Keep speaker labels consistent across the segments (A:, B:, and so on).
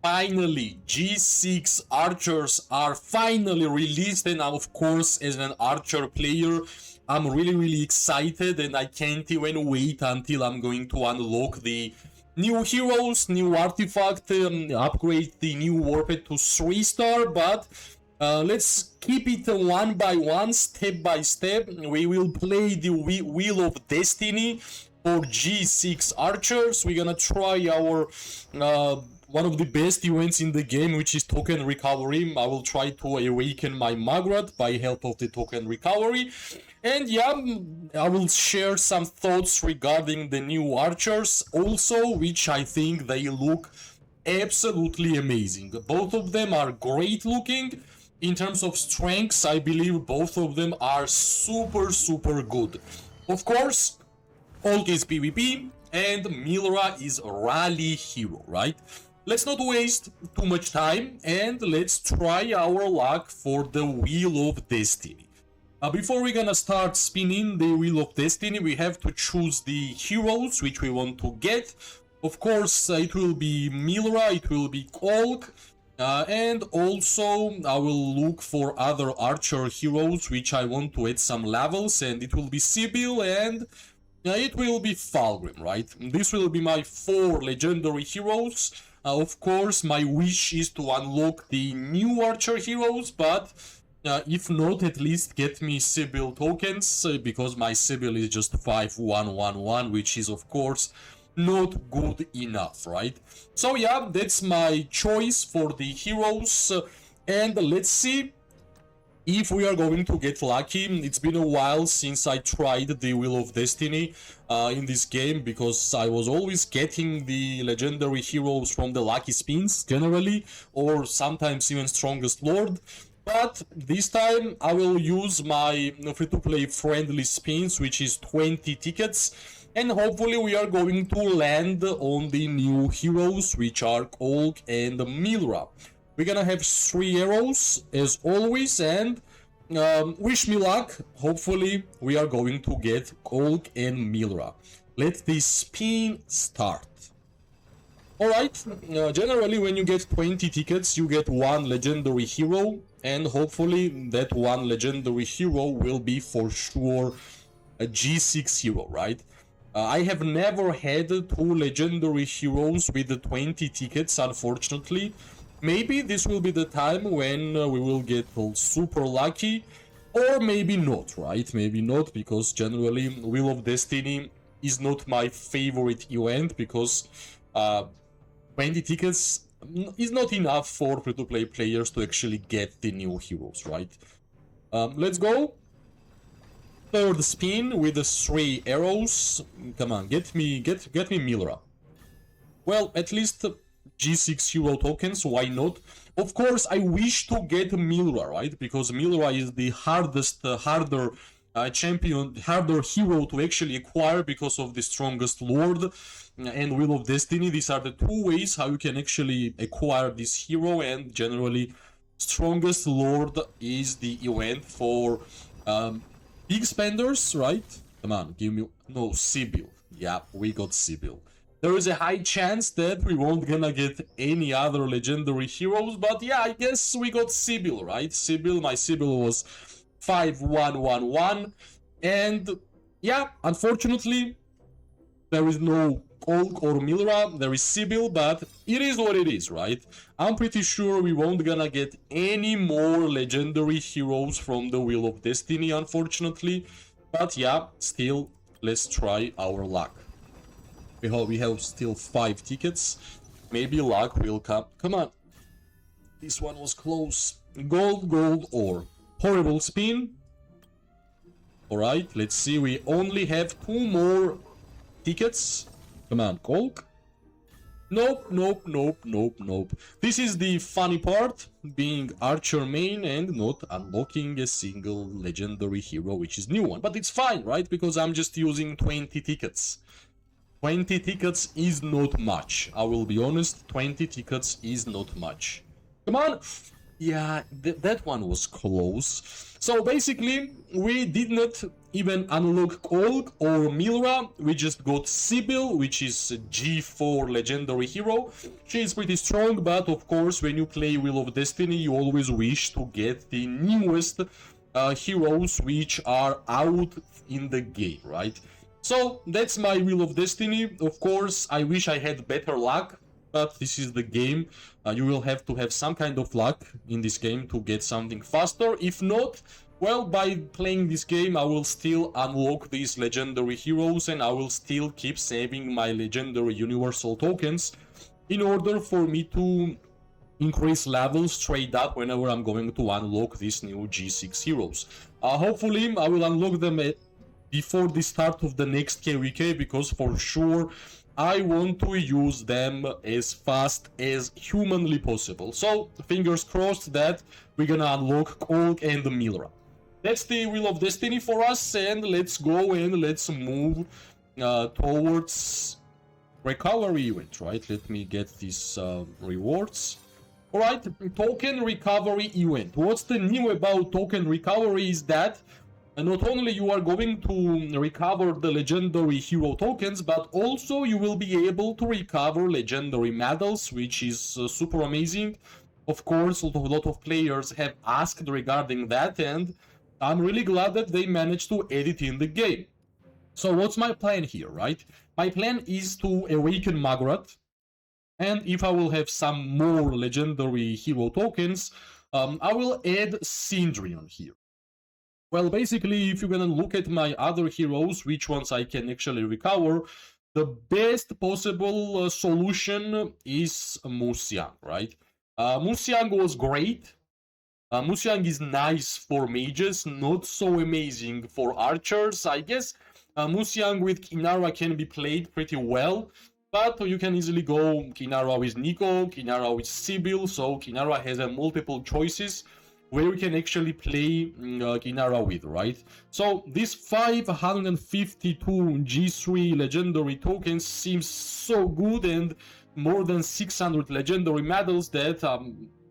A: Finally, G6 archers are finally released, and of course, as an archer player, I'm really excited, and I can't even wait until I'm going to unlock the new heroes, new artifact, upgrade the new warped to 3-star, but let's keep it one by one, step by step. We will play the Wheel of Destiny for G6 archers. We're gonna try our one of the best events in the game, which is token recovery. I will try to awaken my Magrat by help of the token recovery. And yeah, I will share some thoughts regarding the new archers also, which I think they look absolutely amazing. Both of them are great looking. In terms of strengths, I believe both of them are super good. Of course, Hulk is PvP and Milra is rally hero, right? Let's not waste too much time and let's try our luck for the Wheel of Destiny. Before we're gonna start spinning the Wheel of Destiny, we have to choose the heroes which we want to get. Of course, it will be Milra, it will be Hulk, and also I will look for other archer heroes which I want to add some levels, and it will be Sibyl and it will be Falgrim, right? This will be my 4 legendary heroes. Of course, my wish is to unlock the new archer heroes, but if not, at least get me Sibyl tokens, because my Sibyl is just 5111, which is of course not good enough, right? So yeah, that's my choice for the heroes, and let's see if we are going to get lucky. It's been a while since I tried the Wheel of Destiny in this game, because I was always getting the legendary heroes from the lucky spins generally, or sometimes even Strongest Lord. But this time I will use my free-to-play friendly spins, which is 20 tickets, and hopefully we are going to land on the new heroes, which are Hulk and Milra. We're gonna have 3 arrows as always, and wish me luck. Hopefully we are going to get Hulk and Milra. Let the spin start. Alright, generally when you get 20 tickets you get 1 legendary hero, and hopefully that 1 legendary hero will be for sure a G6 hero, right? I have never had 2 legendary heroes with the 20 tickets, unfortunately. Maybe this will be the time when we will get super lucky, or maybe not, right? Maybe not, because generally Wheel of Destiny is not my favorite event, because 20 tickets is not enough for free-to-play players to actually get the new heroes, right? Let's go. Third spin with the 3 arrows. Come on, get me Milra. Well, at least G6 hero tokens, why not? Of course, I wish to get Milra, right? Because Milra is the harder champion, harder hero to actually acquire because of the Strongest Lord and Wheel of Destiny. These are the 2 ways how you can actually acquire this hero, and generally Strongest Lord is the event for big spenders, right? Come on, give me... No, Sibyl. Yeah, we got Sibyl. There is a high chance that we won't gonna get any other legendary heroes, but yeah, I guess we got Sibyl, right? Sibyl, my Sibyl was 5111, and yeah, unfortunately, there is no Hulk or Milra, there is Sibyl, but it is what it is, right? I'm pretty sure we won't gonna get any more legendary heroes from the Wheel of Destiny, unfortunately, but yeah, still, let's try our luck. We have still 5 tickets. Maybe luck will come. Come on. This one was close. Gold, or horrible spin. Alright, let's see. We only have 2 more tickets. Come on, Hulk. Nope. This is the funny part, being Archer main and not unlocking a single legendary hero, which is new one. But it's fine, right? Because I'm just using 20 tickets. 20 tickets is not much. I will be honest, 20 tickets is not much. Come on! Yeah, that one was close. So basically, we did not even unlock Olg or Milra. We just got Sybil, which is a G4 legendary hero. She is pretty strong, but of course, when you play Wheel of Destiny, you always wish to get the newest heroes which are out in the game, right? So that's my Wheel of Destiny. Of course, I wish I had better luck, but this is the game. You will have to have some kind of luck in this game to get something faster. If not, well, by playing this game, I will still unlock these legendary heroes and I will still keep saving my legendary universal tokens in order for me to increase levels straight up whenever I'm going to unlock these new G6 heroes. Hopefully, I will unlock them before the start of the next KVK, because for sure I want to use them as fast as humanly possible. So fingers crossed that we're gonna unlock Kolk and Milra. That's the Wheel of Destiny for us, and let's go and let's move towards recovery event, right? Let me get these rewards. Alright, token recovery event. What's the new about token recovery is that not only you are going to recover the legendary hero tokens, but also you will be able to recover legendary medals, which is super amazing. Of course, a lot of players have asked regarding that, and I'm really glad that they managed to add it in the game. So what's my plan here, right? My plan is to awaken Magrat, and if I will have some more legendary hero tokens, I will add Syndrion here. Well, basically, if you're gonna look at my other heroes, which ones I can actually recover, the best possible solution is Musyang, right? Musyang was great. Musyang is nice for mages, not so amazing for archers. I guess Musyang with Kinara can be played pretty well, but you can easily go Kinara with Nico, Kinara with Sybil, so Kinara has multiple choices where you can actually play Kinara with, right? So these 552 G3 legendary tokens seems so good, and more than 600 legendary medals that,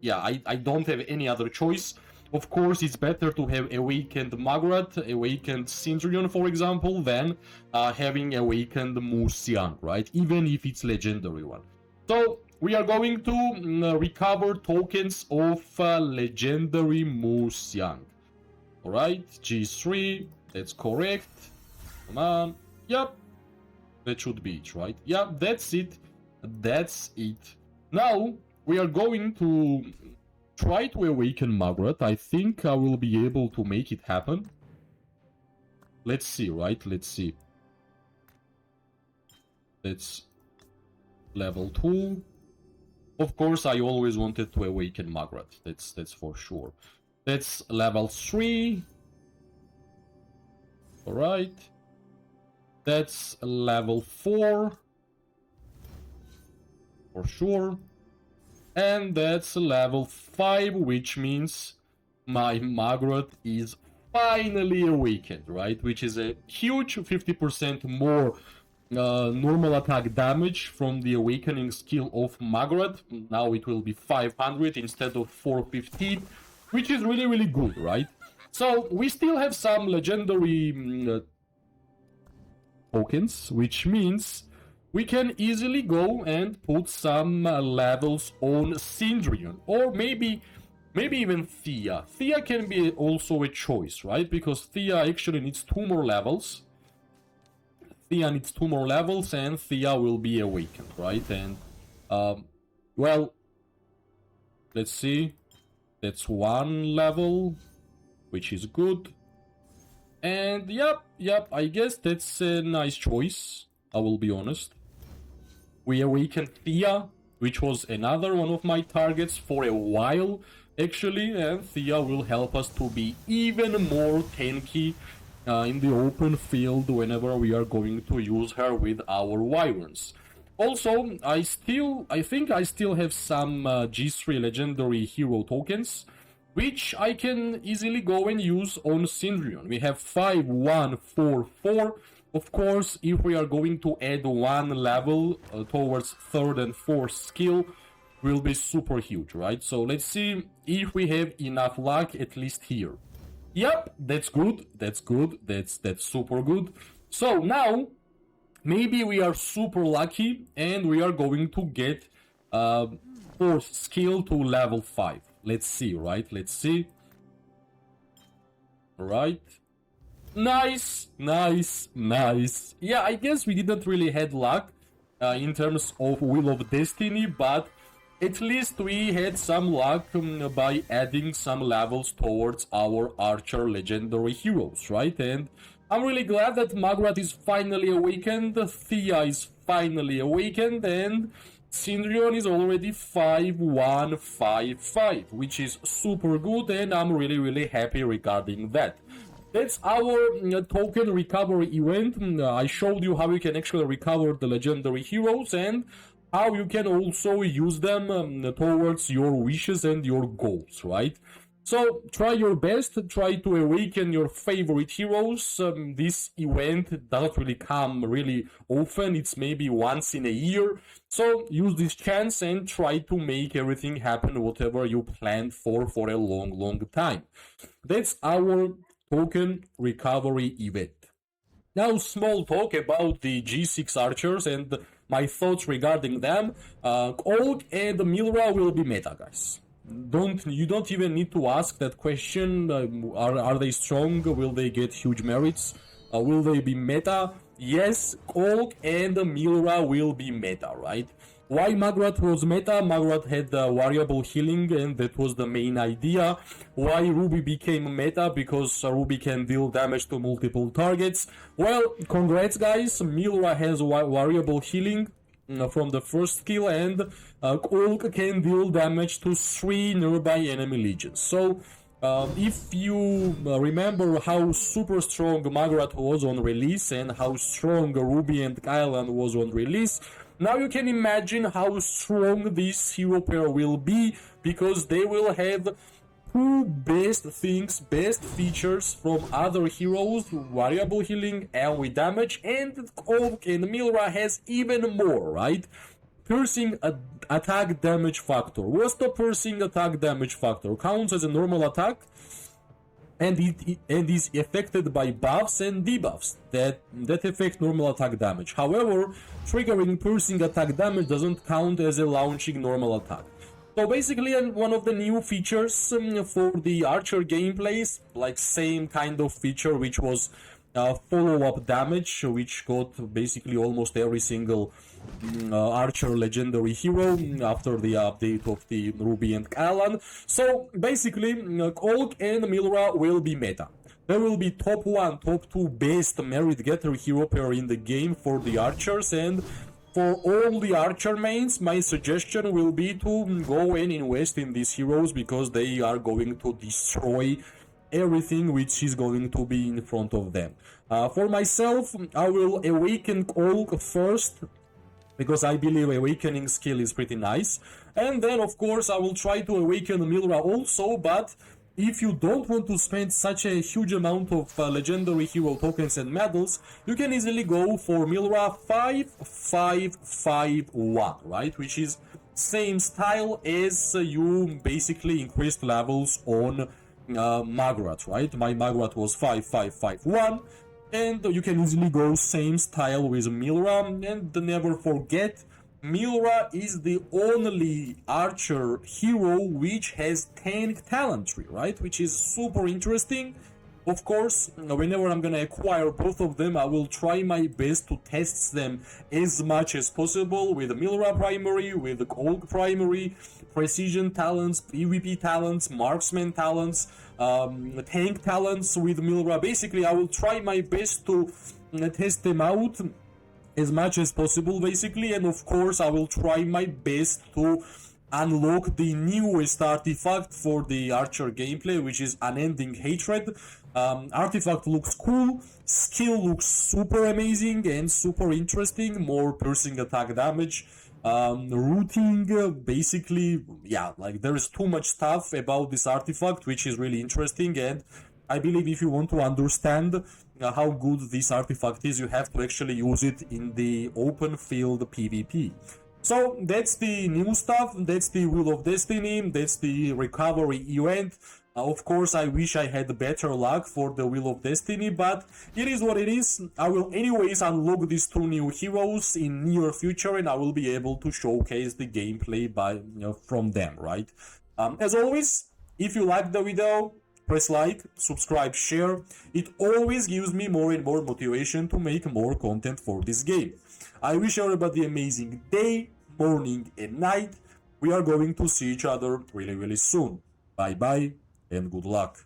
A: yeah, I don't have any other choice. Of course, it's better to have Awakened Magrat, Awakened Syndrion, for example, than having Awakened Musyang, right? Even if it's legendary one. So we are going to recover tokens of legendary Musyang. Alright, G3, that's correct. Come on. Yep, that should be it, right? Yeah, that's it. That's it. Now, we are going to try to awaken Magrat. I think I will be able to make it happen. Let's see, right? Let's see. That's level 2. Of course, I always wanted to awaken Magrat. That's for sure. That's level 3. Alright. That's level 4. For sure. And that's level 5, which means my Magrat is finally awakened, right? Which is a huge 50% more normal attack damage from the awakening skill of Magrat. Now it will be 500 instead of 415, which is really, really good, right? So we still have some legendary tokens, which means we can easily go and put some levels on Syndrion, or maybe even Thea. Thea can be also a choice, right? Because Thea actually needs 2 more levels. Thea needs 2 more levels, and Thea will be awakened, right? And, well, let's see. That's 1 level, which is good. And, yep, I guess that's a nice choice, I will be honest. We awakened Thea, which was another one of my targets for a while, actually, and Thea will help us to be even more tanky in the open field whenever we are going to use her with our Wyverns. Also, I think I still have some G3 legendary hero tokens, which I can easily go and use on Syndrion. We have 5, 1, 4, 4. Of course, if we are going to add 1 level towards 3rd and 4th skill, will be super huge, right? So let's see if we have enough luck at least here. Yep, that's good, that's good, that's super good. So now maybe we are super lucky and we are going to get force skill to level 5. Let's see, right? Let's see. Right. Nice, nice, nice. Yeah, I guess we didn't really had luck in terms of Wheel of Destiny, but at least we had some luck by adding some levels towards our Archer legendary heroes, right? And I'm really glad that Magrat is finally awakened, Thea is finally awakened, and Syndrion is already 5-1-5-5, which is super good, and I'm really happy regarding that. That's our token recovery event. I showed you how you can actually recover the legendary heroes and how you can also use them towards your wishes and your goals, right? So try your best, try to awaken your favorite heroes. This event doesn't really come really often, it's maybe once in a year. So use this chance and try to make everything happen, whatever you planned for a long time. That's our token recovery event. Now, small talk about the G6 archers and my thoughts regarding them. Olg and Milra will be meta, guys. You don't even need to ask that question. Are they strong? Will they get huge merits? Will they be meta? Yes, Olg and Milra will be meta, right? Why Magrat was meta? Magrat had variable healing and that was the main idea. Why Ruby became meta? Because Ruby can deal damage to multiple targets. Well, congrats guys, Milra has variable healing from the first skill and Olg can deal damage to 3 nearby enemy legions. So if you remember how super strong Magrat was on release and how strong Ruby and Kylan was on release, now you can imagine how strong this hero pair will be, because they will have two best features from other heroes, variable healing, AoE damage, and Olg and Milra has even more, right? Piercing attack damage factor. What's the piercing attack damage factor? Counts as a normal attack and is affected by buffs and debuffs that affect normal attack damage. However, triggering piercing attack damage doesn't count as a launching normal attack. So basically one of the new features for the Archer gameplays, like same kind of feature which was follow-up damage, which got basically almost every single Archer legendary hero after the update of the Ruby and Kylan. So basically Olg and Milra will be meta. There will be top 1, top 2 best merit getter hero pair in the game for the Archers, and for all the Archer mains, my suggestion will be to go and invest in these heroes, because they are going to destroy everything which is going to be in front of them. For myself, I will awaken Olg first, because I believe awakening skill is pretty nice, and then of course I will try to awaken Milra also. But if you don't want to spend such a huge amount of legendary hero tokens and medals, you can easily go for Milra 5-5-5-1, right? Which is same style as you basically increased levels on Magrat, right? My Magrat was 5-5-5-1, and you can easily go same style with Milra. And never forget, Milra is the only Archer hero which has tank talent tree, right? Which is super interesting. Of course, whenever I'm gonna acquire both of them, I will try my best to test them as much as possible with Milra primary, with Olg primary, precision talents, PvP talents, marksman talents, tank talents with Milra. Basically, I will try my best to test them out as much as possible, basically, and of course I will try my best to unlock the newest artifact for the Archer gameplay, which is Unending Hatred. Artifact looks cool, skill looks super amazing and super interesting, more piercing attack damage, routing, basically, yeah, like there is too much stuff about this artifact which is really interesting, and I believe if you want to understand how good this artifact is, you have to actually use it in the open field PvP. So that's the new stuff, that's the Wheel of Destiny, that's the recovery event. Of course, I wish I had better luck for the Wheel of Destiny, but it is what it is. I will anyways unlock these 2 new heroes in near future, and I will be able to showcase the gameplay from them, right? As always, if you liked the video, press like, subscribe, share. It always gives me more and more motivation to make more content for this game. I wish everybody an amazing day, morning and night. We are going to see each other really, really soon. Bye bye and good luck.